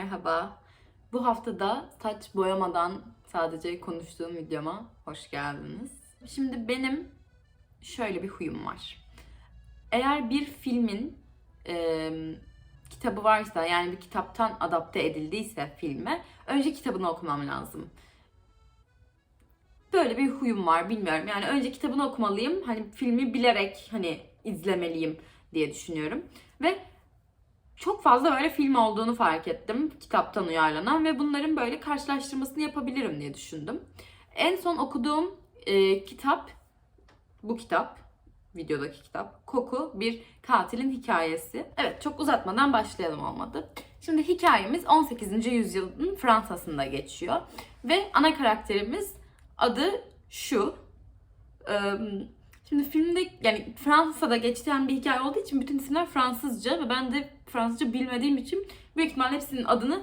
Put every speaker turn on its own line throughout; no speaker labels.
Merhaba. Bu haftada saç boyamadan sadece konuştuğum videoma hoş geldiniz. Şimdi benim şöyle bir huyum var. Eğer bir filmin kitabı varsa, yani bir kitaptan adapte edildiyse filme, önce kitabını okumam lazım. Böyle bir huyum var, bilmiyorum. Yani önce kitabını okumalıyım. Hani filmi bilerek izlemeliyim diye düşünüyorum. Ve çok fazla böyle film olduğunu fark ettim, kitaptan uyarlanan, ve bunların böyle karşılaştırmasını yapabilirim diye düşündüm. En son okuduğum kitap, bu kitap, videodaki kitap, Koku, bir katilin hikayesi. Evet, çok uzatmadan başlayalım olmadı. Şimdi hikayemiz 18. yüzyılın Fransa'sında geçiyor ve ana karakterimiz adı şu. Şimdi filmde, yani Fransa'da geçen bir hikaye olduğu için bütün isimler Fransızca ve ben de Fransızca bilmediğim için büyük ihtimalle hepsinin adını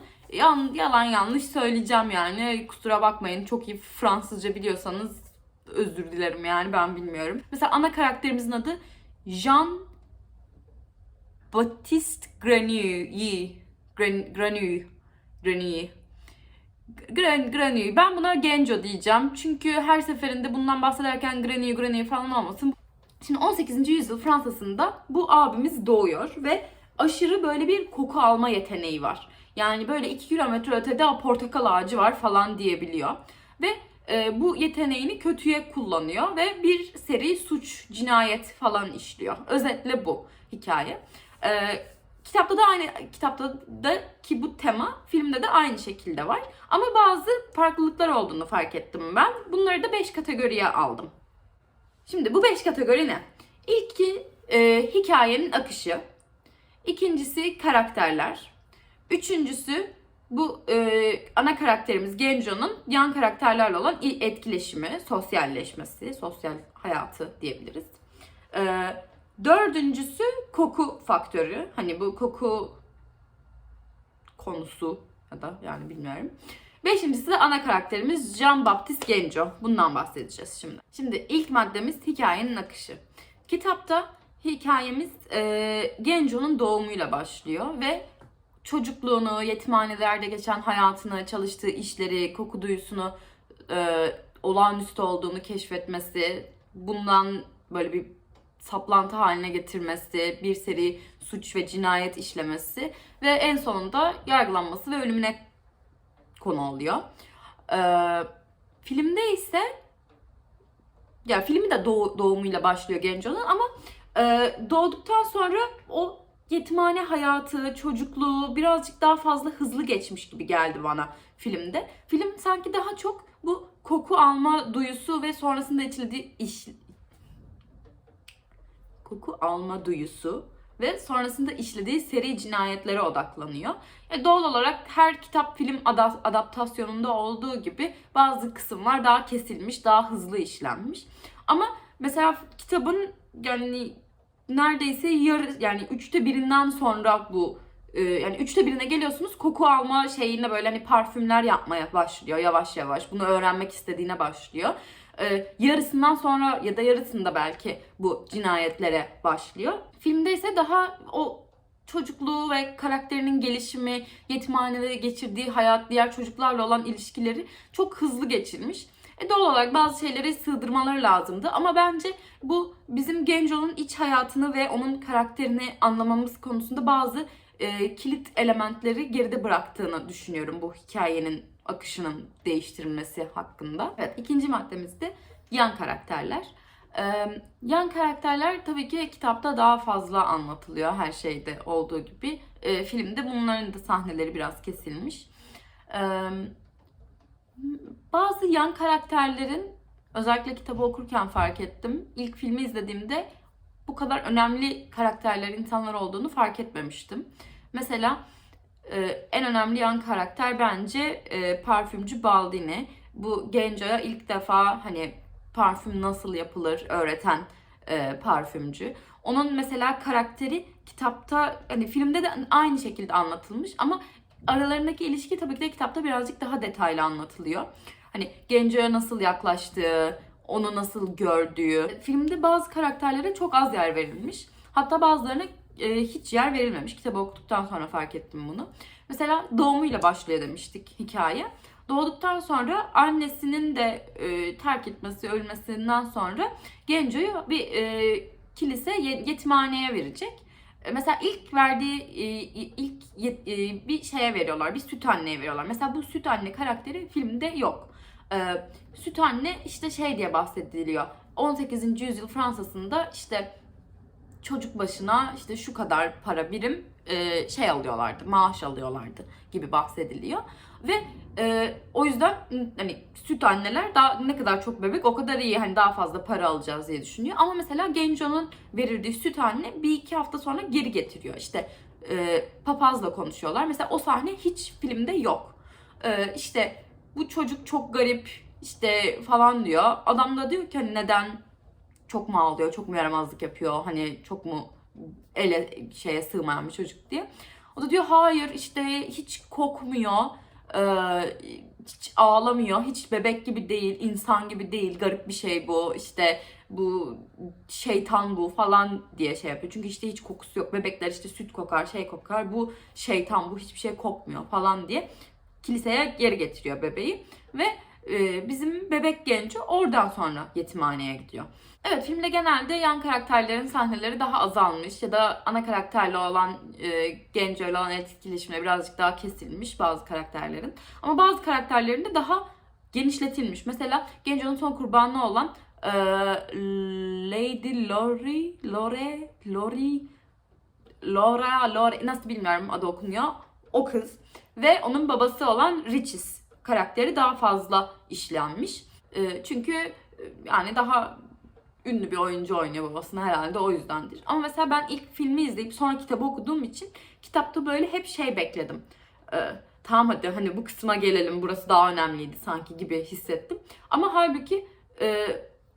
yalan yanlış söyleyeceğim yani. Kusura bakmayın, çok iyi Fransızca biliyorsanız özür dilerim, yani ben bilmiyorum. Mesela ana karakterimizin adı Jean Baptiste Grenouille. Granny. Ben buna Genco diyeceğim. Çünkü her seferinde bundan bahsederken Granny falan olmasın. Şimdi 18. yüzyıl Fransa'sında bu abimiz doğuyor ve aşırı böyle bir koku alma yeteneği var. Yani böyle 2 kilometre ötede portakal ağacı var falan diyebiliyor. Ve bu yeteneğini kötüye kullanıyor ve bir seri suç, cinayet falan işliyor. Özetle bu hikaye. Kitapta da ki bu tema filmde de aynı şekilde var. Ama bazı farklılıklar olduğunu fark ettim ben. Bunları da 5 kategoriye aldım. Şimdi bu 5 kategori ne? İlki hikayenin akışı. İkincisi karakterler. Üçüncüsü bu ana karakterimiz Genco'nun yan karakterlerle olan etkileşimi, sosyalleşmesi, sosyal hayatı diyebiliriz. Dördüncüsü koku faktörü. Hani bu koku konusu ya da yani bilmiyorum. Beşincisi de ana karakterimiz Jean-Baptiste Genco. Bundan bahsedeceğiz şimdi. Şimdi ilk maddemiz hikayenin akışı. Kitapta hikayemiz Genco'nun doğumuyla başlıyor ve çocukluğunu, yetimhanelerde geçen hayatını, çalıştığı işleri, koku duyusunu olağanüstü olduğunu keşfetmesi, bundan böyle bir saplantı haline getirmesi, bir seri suç ve cinayet işlemesi ve en sonunda yargılanması ve ölümüne konu oluyor. Filmde ise filmi de doğumuyla başlıyor Genco'nun ama doğduktan sonra o yetimhane hayatı, çocukluğu birazcık daha fazla hızlı geçmiş gibi geldi bana filmde. Film sanki daha çok bu koku alma duyusu ve sonrasında işlediği seri cinayetlere odaklanıyor. Doğal olarak her kitap film adaptasyonunda olduğu gibi bazı kısımlar daha kesilmiş, daha hızlı işlenmiş. Ama mesela kitabın neredeyse üçte birinden sonra bu üçte birine geliyorsunuz, koku alma şeyine böyle parfümler yapmaya başlıyor yavaş yavaş. Bunu öğrenmek istediğine başlıyor. Yarısından sonra ya da yarısında belki bu cinayetlere başlıyor. Filmde ise daha o çocukluğu ve karakterinin gelişimi, yetimhanede geçirdiği hayat, diğer çocuklarla olan ilişkileri çok hızlı geçirmiş. Doğal olarak bazı şeyleri sığdırmaları lazımdı ama bence bu bizim Genco'nun iç hayatını ve onun karakterini anlamamız konusunda bazı kilit elementleri geride bıraktığını düşünüyorum bu hikayenin akışının değiştirilmesi hakkında. Evet, ikinci maddemiz de yan karakterler. Yan karakterler tabii ki kitapta daha fazla anlatılıyor, her şeyde olduğu gibi. Filmde bunların da sahneleri biraz kesilmiş. Bazı yan karakterlerin, özellikle kitabı okurken fark ettim. İlk filmi izlediğimde bu kadar önemli karakterler, insanlar olduğunu fark etmemiştim. Mesela en önemli yan karakter bence parfümcü Baldini. Bu Genco'ya ilk defa parfüm nasıl yapılır öğreten parfümcü. Onun mesela karakteri kitapta, filmde de aynı şekilde anlatılmış ama aralarındaki ilişki tabii ki de kitapta birazcık daha detaylı anlatılıyor. Genco'ya nasıl yaklaştığı, onu nasıl gördüğü. Filmde bazı karakterlere çok az yer verilmiş. Hatta bazılarına hiç yer verilmemiş. Kitabı okuduktan sonra fark ettim bunu. Mesela doğumuyla başlıyor demiştik hikaye. Doğduktan sonra annesinin de terk etmesi, ölmesinden sonra Genco'yu bir kilise yetimhaneye verecek. Mesela ilk verdiği bir şeye veriyorlar, bir süt anneye veriyorlar. Mesela bu süt anne karakteri filmde yok. Süt anne işte şey diye bahsediliyor. 18. yüzyıl Fransa'sında işte çocuk başına işte şu kadar para birim şey alıyorlardı, maaş alıyorlardı gibi bahsediliyor. Ve o yüzden hani süt anneler daha ne kadar çok bebek o kadar iyi, hani daha fazla para alacağız diye düşünüyor. Ama mesela Genco'nun verildiği süt anne bir iki hafta sonra geri getiriyor. İşte papazla konuşuyorlar. Mesela o sahne hiç filmde yok. İşte bu çocuk çok garip işte falan diyor. Adam da diyor ki hani neden, çok mu ağlıyor, çok mu yaramazlık yapıyor, hani çok mu ele şeye sığmayan bir çocuk diye. O da diyor hayır işte hiç kokmuyor, hiç ağlamıyor, hiç bebek gibi değil, insan gibi değil, garip bir şey bu, işte bu şeytan bu falan diye şey yapıyor. Çünkü işte hiç kokusu yok. Bebekler işte süt kokar, şey kokar. Bu şeytan, bu hiçbir şey kokmuyor falan diye kiliseye geri getiriyor bebeği ve bizim bebek Genco oradan sonra yetimhaneye gidiyor. Evet, filmde genelde yan karakterlerin sahneleri daha azalmış ya da ana karakterle olan Genco ile olan etkileşimleri birazcık daha kesilmiş bazı karakterlerin. Ama bazı karakterlerin de daha genişletilmiş. Mesela Genco'nun son kurbanı olan Lady Lore nasıl bilmiyorum adı okunuyor. O kız ve onun babası olan Riches karakteri daha fazla işlenmiş. Çünkü yani daha ünlü bir oyuncu oynuyor babasını, herhalde o yüzdendir. Ama mesela ben ilk filmi izleyip sonra kitabı okuduğum için kitapta böyle hep şey bekledim. Tamam hadi hani bu kısma gelelim, burası daha önemliydi sanki gibi hissettim. Ama halbuki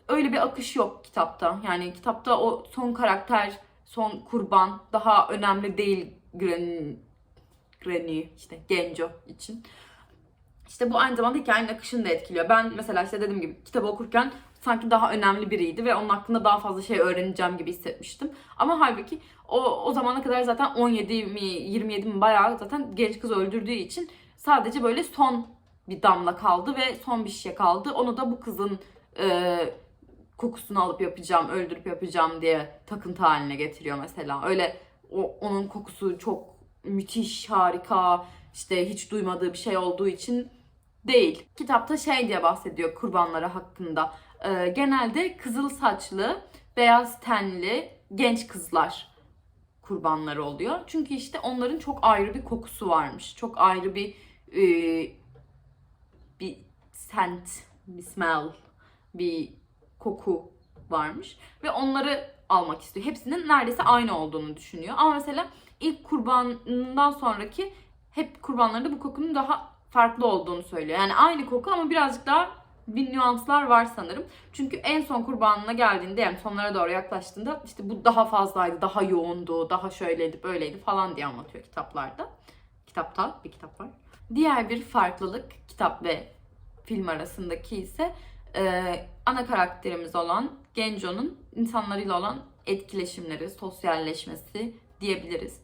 öyle bir akış yok kitapta. Yani kitapta o son karakter, son kurban daha önemli değil Granny işte Genco için. İşte bu aynı zamanda hikayenin akışını da etkiliyor. Ben mesela işte dediğim gibi kitabı okurken sanki daha önemli biriydi ve onun hakkında daha fazla şey öğreneceğim gibi hissetmiştim. Ama halbuki o zamana kadar zaten 17 mi 27 mi bayağı zaten genç kız öldürdüğü için sadece böyle son bir damla kaldı ve son bir şişe kaldı. Onu da bu kızın kokusunu alıp yapacağım, öldürüp yapacağım diye takıntı haline getiriyor mesela. Öyle onun kokusu çok müthiş, harika, işte hiç duymadığı bir şey olduğu için değil. Kitapta şey diye bahsediyor kurbanları hakkında. Genelde kızıl saçlı, beyaz tenli genç kızlar kurbanları oluyor. Çünkü işte onların çok ayrı bir kokusu varmış. Çok ayrı bir scent, bir smell, bir koku varmış. Ve onları almak istiyor. Hepsinin neredeyse aynı olduğunu düşünüyor. Ama mesela ilk kurbanından sonraki hep kurbanlarda bu kokunun daha farklı olduğunu söylüyor. Yani aynı koku ama birazcık daha bir nüanslar var sanırım. Çünkü en son kurbanına geldiğinde, yani sonlara doğru yaklaştığında işte bu daha fazlaydı, daha yoğundu, daha şöyleydi, böyleydi falan diye anlatıyor kitaplarda. Kitapta bir kitap var. Diğer bir farklılık kitap ve film arasındaki ise ana karakterimiz olan Genco'nun insanlarıyla olan etkileşimleri, sosyalleşmesi diyebiliriz.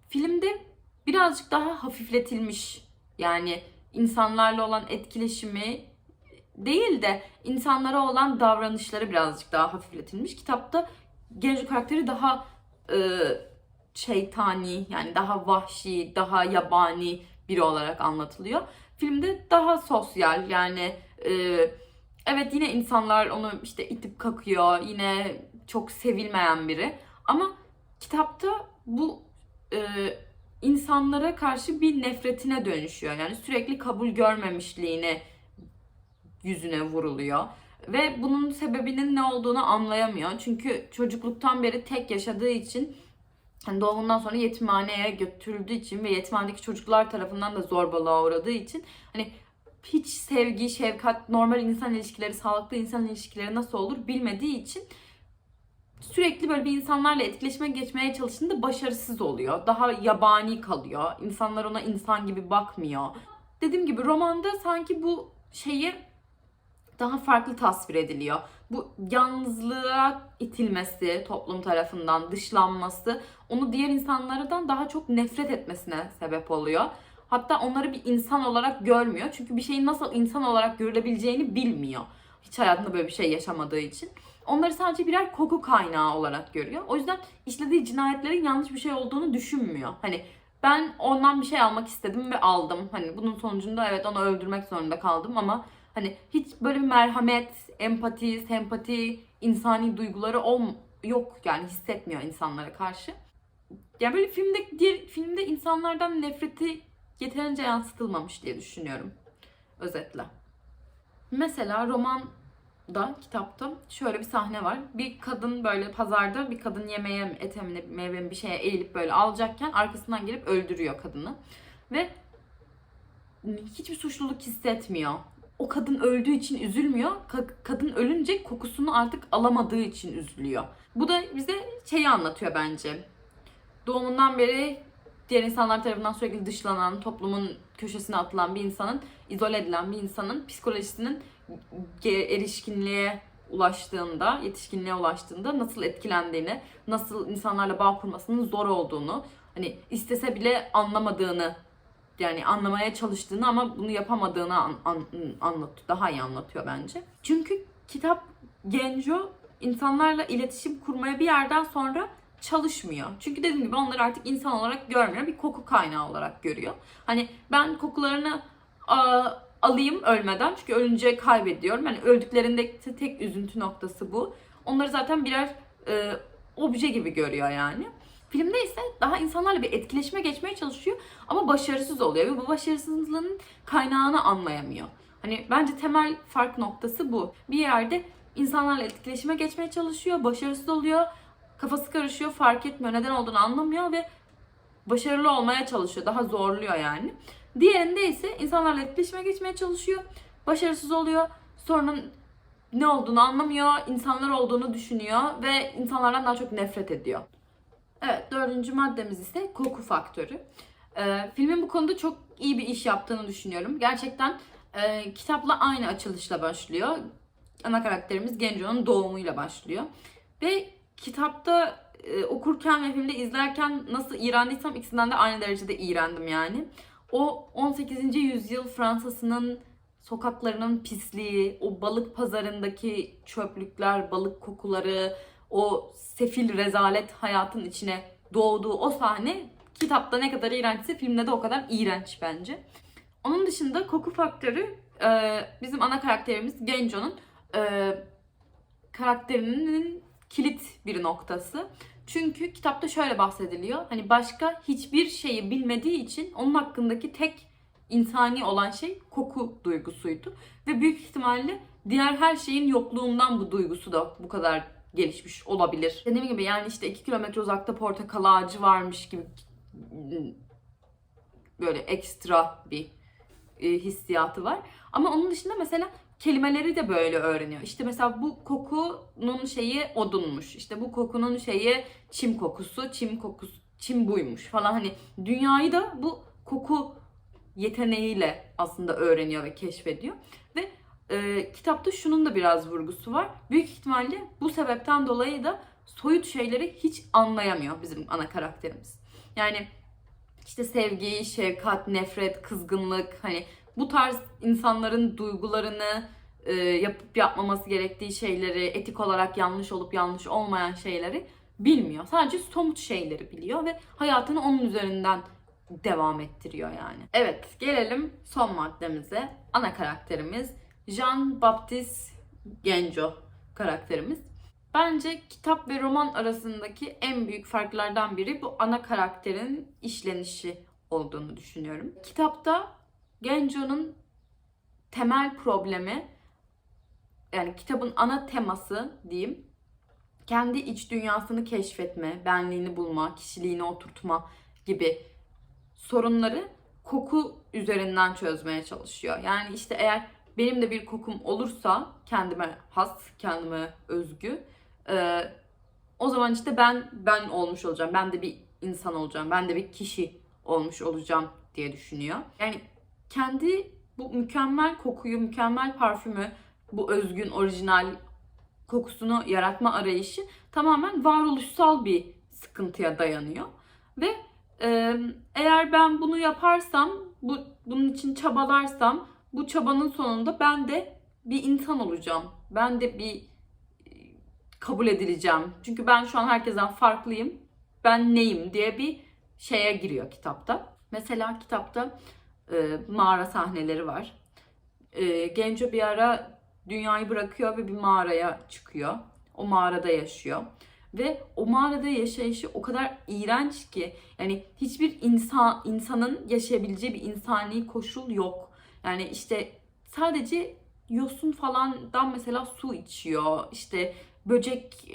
Filmde birazcık daha hafifletilmiş, yani insanlarla olan etkileşimi değil de insanlara olan davranışları birazcık daha hafifletilmiş. Kitapta Genco karakteri daha şeytani, yani daha vahşi, daha yabani biri olarak anlatılıyor. Filmde daha sosyal, yani evet yine insanlar onu işte itip kakıyor, yine çok sevilmeyen biri. Ama kitapta bu insanlara karşı bir nefretine dönüşüyor. Yani sürekli kabul görmemişliğine yüzüne vuruluyor. Ve bunun sebebinin ne olduğunu anlayamıyor. Çünkü çocukluktan beri tek yaşadığı için, hani doğumundan sonra yetimhaneye götürüldüğü için ve yetimhanedeki çocuklar tarafından da zorbalığa uğradığı için hani hiç sevgi, şefkat, normal insan ilişkileri, sağlıklı insan ilişkileri nasıl olur bilmediği için sürekli böyle bir insanlarla etkileşime geçmeye çalıştığında başarısız oluyor. Daha yabani kalıyor. İnsanlar ona insan gibi bakmıyor. Dediğim gibi romanda sanki bu şeyi daha farklı tasvir ediliyor. bu yalnızlığa itilmesi, toplum tarafından dışlanması onu diğer insanlardan daha çok nefret etmesine sebep oluyor. Hatta onları bir insan olarak görmüyor. Çünkü bir şeyin nasıl insan olarak görülebileceğini bilmiyor. Hiç hayatında böyle bir şey yaşamadığı için. Onları sadece birer koku kaynağı olarak görüyor. O yüzden işlediği cinayetlerin yanlış bir şey olduğunu düşünmüyor. Hani ben ondan bir şey almak istedim ve aldım. Hani bunun sonucunda evet onu öldürmek zorunda kaldım ama hani hiç böyle bir merhamet, empati, sempati, insani duyguları yok yani hissetmiyor insanlara karşı. Yani böyle filmde insanlardan nefreti yeterince yansıtılmamış diye düşünüyorum özetle. Mesela kitapta şöyle bir sahne var. Bir kadın böyle pazarda bir kadın yemeğe, ete mi, meyve mi bir şeye eğilip böyle alacakken arkasından gelip öldürüyor kadını. Ve hiçbir suçluluk hissetmiyor. O kadın öldüğü için üzülmüyor. Kadın ölünce kokusunu artık alamadığı için üzülüyor. Bu da bize şeyi anlatıyor bence. Doğumundan beri diğer insanlar tarafından sürekli dışlanan, toplumun köşesine atılan bir insanın, izole edilen bir insanın psikolojisinin erişkinliğe ulaştığında, yetişkinliğe ulaştığında nasıl etkilendiğini, nasıl insanlarla bağ kurmasının zor olduğunu, hani istese bile anlamadığını, yani anlamaya çalıştığını ama bunu yapamadığını daha iyi anlatıyor bence. Çünkü kitap Genco insanlarla iletişim kurmaya bir yerden sonra çalışmıyor. Çünkü dediğim gibi onları artık insan olarak görmüyor. Bir koku kaynağı olarak görüyor. Hani ben kokularını alayım ölmeden. Çünkü ölünce kaybediyorum. Yani öldüklerinde tek üzüntü noktası bu. Onları zaten birer obje gibi görüyor yani. Filmde ise daha insanlarla bir etkileşime geçmeye çalışıyor ama başarısız oluyor ve bu başarısızlığının kaynağını anlayamıyor. Hani bence temel fark noktası bu. Bir yerde insanlarla etkileşime geçmeye çalışıyor, başarısız oluyor, kafası karışıyor, fark etmiyor, neden olduğunu anlamıyor ve başarılı olmaya çalışıyor, daha zorluyor yani. Diğerinde ise insanlarla etkileşime geçmeye çalışıyor, başarısız oluyor, sorunun ne olduğunu anlamıyor, insanlar olduğunu düşünüyor ve insanlardan daha çok nefret ediyor. Evet, dördüncü maddemiz ise koku faktörü. Filmin bu konuda çok iyi bir iş yaptığını düşünüyorum. Gerçekten kitapla aynı açılışla başlıyor. Ana karakterimiz Genco'nun doğumuyla başlıyor. Ve kitapta okurken ve filmde izlerken nasıl iğrendiysem ikisinden de aynı derecede iğrendim yani. O 18. yüzyıl Fransa'sının sokaklarının pisliği, o balık pazarındaki çöplükler, balık kokuları, o sefil rezalet hayatın içine doğduğu o sahne kitapta ne kadar iğrençse filmde de o kadar iğrenç bence. Onun dışında koku faktörü bizim ana karakterimiz Genco'nun karakterinin kilit bir noktası. Çünkü kitapta şöyle bahsediliyor. Hani başka hiçbir şeyi bilmediği için onun hakkındaki tek insani olan şey koku duygusuydu. Ve büyük ihtimalle diğer her şeyin yokluğundan bu duygusu da bu kadar gelişmiş olabilir. Dediğim gibi yani işte 2 kilometre uzakta portakal ağacı varmış gibi böyle ekstra bir hissiyatı var. Ama onun dışında mesela kelimeleri de böyle öğreniyor. İşte mesela bu kokunun şeyi odunmuş. İşte bu kokunun şeyi çim kokusu, çim buymuş falan. Hani dünyayı da bu koku yeteneğiyle aslında öğreniyor ve keşfediyor. Ve kitapta şunun da biraz vurgusu var. Büyük ihtimalle bu sebepten dolayı da soyut şeyleri hiç anlayamıyor bizim ana karakterimiz. Yani işte sevgi, şefkat, nefret, kızgınlık, hani bu tarz insanların duygularını, yapıp yapmaması gerektiği şeyleri, etik olarak yanlış olup yanlış olmayan şeyleri bilmiyor. Sadece somut şeyleri biliyor ve hayatını onun üzerinden devam ettiriyor yani. Evet, gelelim son maddemize. Ana karakterimiz Jean-Baptiste Genco karakterimiz. Bence kitap ve roman arasındaki en büyük farklardan biri bu ana karakterin işlenişi olduğunu düşünüyorum. Kitapta Genco'nun temel problemi, yani kitabın ana teması diyeyim, kendi iç dünyasını keşfetme, benliğini bulma, kişiliğini oturtma gibi sorunları koku üzerinden çözmeye çalışıyor. Yani işte eğer benim de bir kokum olursa kendime has, kendime özgü, o zaman işte ben olmuş olacağım. Ben de bir insan olacağım. Ben de bir kişi olmuş olacağım diye düşünüyor. Yani kendi bu mükemmel kokuyu, mükemmel parfümü, bu özgün, orijinal kokusunu yaratma arayışı tamamen varoluşsal bir sıkıntıya dayanıyor. Ve eğer ben bunu yaparsam, bunun için çabalarsam, bu çabanın sonunda ben de bir insan olacağım. Ben de bir kabul edileceğim. Çünkü ben şu an herkesten farklıyım. Ben neyim diye bir şeye giriyor kitapta. Mesela kitapta mağara sahneleri var. Genco bir ara dünyayı bırakıyor ve bir mağaraya çıkıyor. O mağarada yaşıyor. Ve o mağarada yaşayışı o kadar iğrenç ki, yani hiçbir insanın yaşayabileceği bir insani koşul yok. Yani işte sadece yosun falandan mesela su içiyor. İşte böcek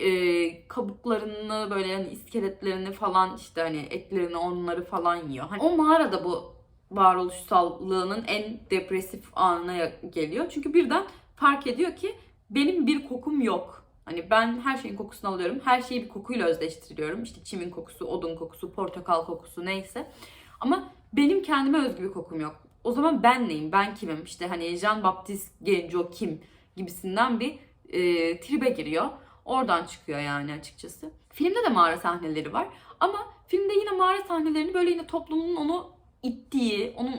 kabuklarını, böyle yani iskeletlerini falan, işte hani etlerini, onları falan yiyor. Hani o mağarada bu varoluşsallığının en depresif anına geliyor. Çünkü birden fark ediyor ki benim bir kokum yok. Hani ben her şeyin kokusunu alıyorum. Her şeyi bir kokuyla özdeştiriyorum. İşte çimin kokusu, odun kokusu, portakal kokusu, neyse. Ama benim kendime özgü bir kokum yok. O zaman ben neyim? Ben kimim? İşte hani Jean-Baptiste Genco kim gibisinden bir tribe giriyor. Oradan çıkıyor yani açıkçası. Filmde de mağara sahneleri var. Ama filmde yine mağara sahnelerini böyle yine toplumun onu ittiği, onun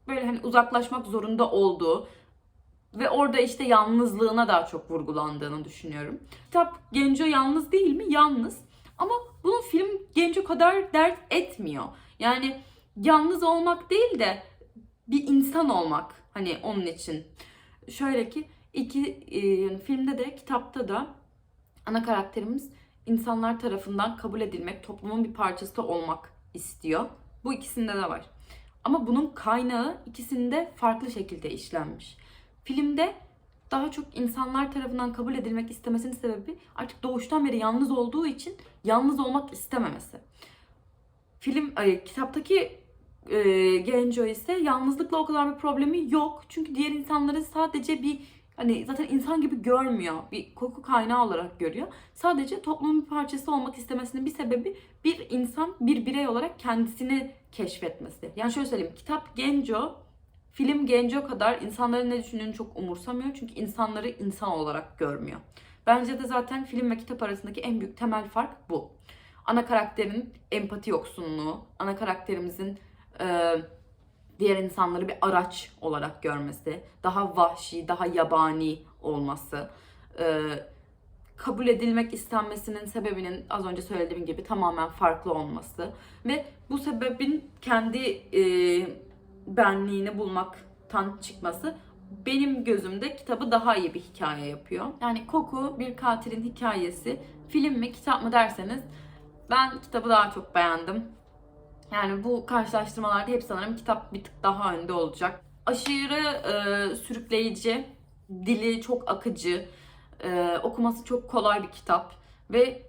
böyle hani uzaklaşmak zorunda olduğu ve orada işte yalnızlığına daha çok vurgulandığını düşünüyorum. Kitap Genco yalnız değil mi? Yalnız. Ama bunun film Genco kadar dert etmiyor. Yani yalnız olmak değil de bir insan olmak hani onun için. Şöyle ki filmde de kitapta da ana karakterimiz insanlar tarafından kabul edilmek, toplumun bir parçası olmak istiyor. Bu ikisinde de var. Ama bunun kaynağı ikisinde farklı şekilde işlenmiş. Filmde daha çok insanlar tarafından kabul edilmek istemesinin sebebi artık doğuştan beri yalnız olduğu için yalnız olmak istememesi. Kitaptaki Genco ise yalnızlıkla o kadar bir problemi yok. Çünkü diğer insanları sadece bir hani zaten insan gibi görmüyor. Bir koku kaynağı olarak görüyor. Sadece toplumun bir parçası olmak istemesinin bir sebebi bir insan, bir birey olarak kendisini keşfetmesi. Yani şöyle söyleyeyim. Kitap Genco, film Genco kadar insanların ne düşündüğünü çok umursamıyor. Çünkü insanları insan olarak görmüyor. Bence de zaten film ve kitap arasındaki en büyük temel fark bu. Ana karakterin empati yoksunluğu, ana karakterimizin diğer insanları bir araç olarak görmesi, daha vahşi, daha yabani olması, kabul edilmek istenmesinin sebebinin az önce söylediğim gibi tamamen farklı olması ve bu sebebin kendi benliğini bulmaktan çıkması benim gözümde kitabı daha iyi bir hikaye yapıyor. Yani Koku bir katilin hikayesi, film mi kitap mı derseniz ben kitabı daha çok beğendim. Yani bu karşılaştırmalarda hep sanırım kitap bir tık daha önde olacak. Aşırı sürükleyici, dili çok akıcı, okuması çok kolay bir kitap ve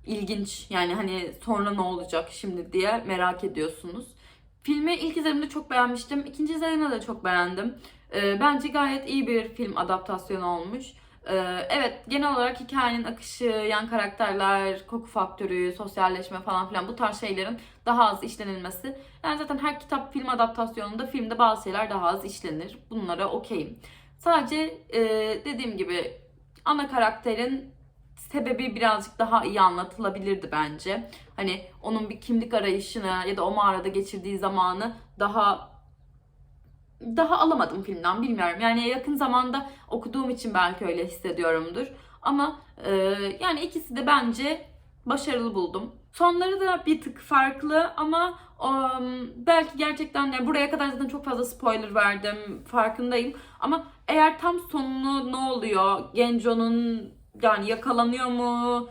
ilginç. Yani hani sonra ne olacak şimdi diye merak ediyorsunuz. Filmi ilk izlediğimde çok beğenmiştim. İkinci izlediğimde de çok beğendim. Bence gayet iyi bir film adaptasyonu olmuş. Evet, genel olarak hikayenin akışı, yan karakterler, koku faktörü, sosyalleşme falan filan bu tarz şeylerin daha az işlenilmesi. Yani zaten her kitap film adaptasyonunda filmde bazı şeyler daha az işlenir. Bunlara okeyim. Sadece dediğim gibi ana karakterin sebebi birazcık daha iyi anlatılabilirdi bence. Hani onun bir kimlik arayışını ya da o mağarada geçirdiği zamanı daha alamadım filmden, bilmiyorum. Yani yakın zamanda okuduğum için belki öyle hissediyorumdur. Ama yani ikisi de bence başarılı buldum. Sonları da bir tık farklı ama belki gerçekten yani buraya kadar zaten çok fazla spoiler verdim, farkındayım. Ama eğer tam sonunu ne oluyor? Genco'nun yani yakalanıyor mu?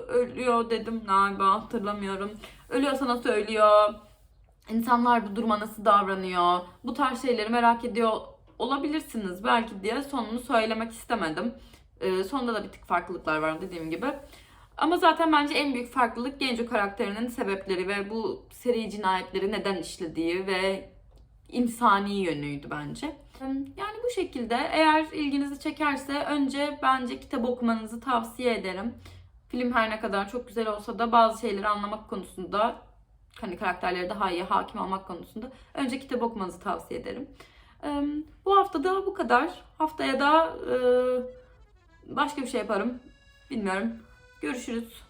Ölüyor dedim galiba, hatırlamıyorum. Ölüyorsa nasıl ölüyor? İnsanlar bu duruma nasıl davranıyor? Bu tarz şeyleri merak ediyor olabilirsiniz belki diye sonunu söylemek istemedim. Sonunda da bir tık farklılıklar var dediğim gibi. Ama zaten bence en büyük farklılık Genco karakterinin sebepleri ve bu seri cinayetleri neden işlediği ve insani yönüydü bence. Yani bu şekilde eğer ilginizi çekerse önce bence kitabı okumanızı tavsiye ederim. Film her ne kadar çok güzel olsa da bazı şeyleri anlamak konusunda, hani karakterlere daha iyi hakim olmak konusunda önce kitap okumanızı tavsiye ederim. Bu hafta da bu kadar. Haftaya da Başka bir şey yaparım. Bilmiyorum. Görüşürüz.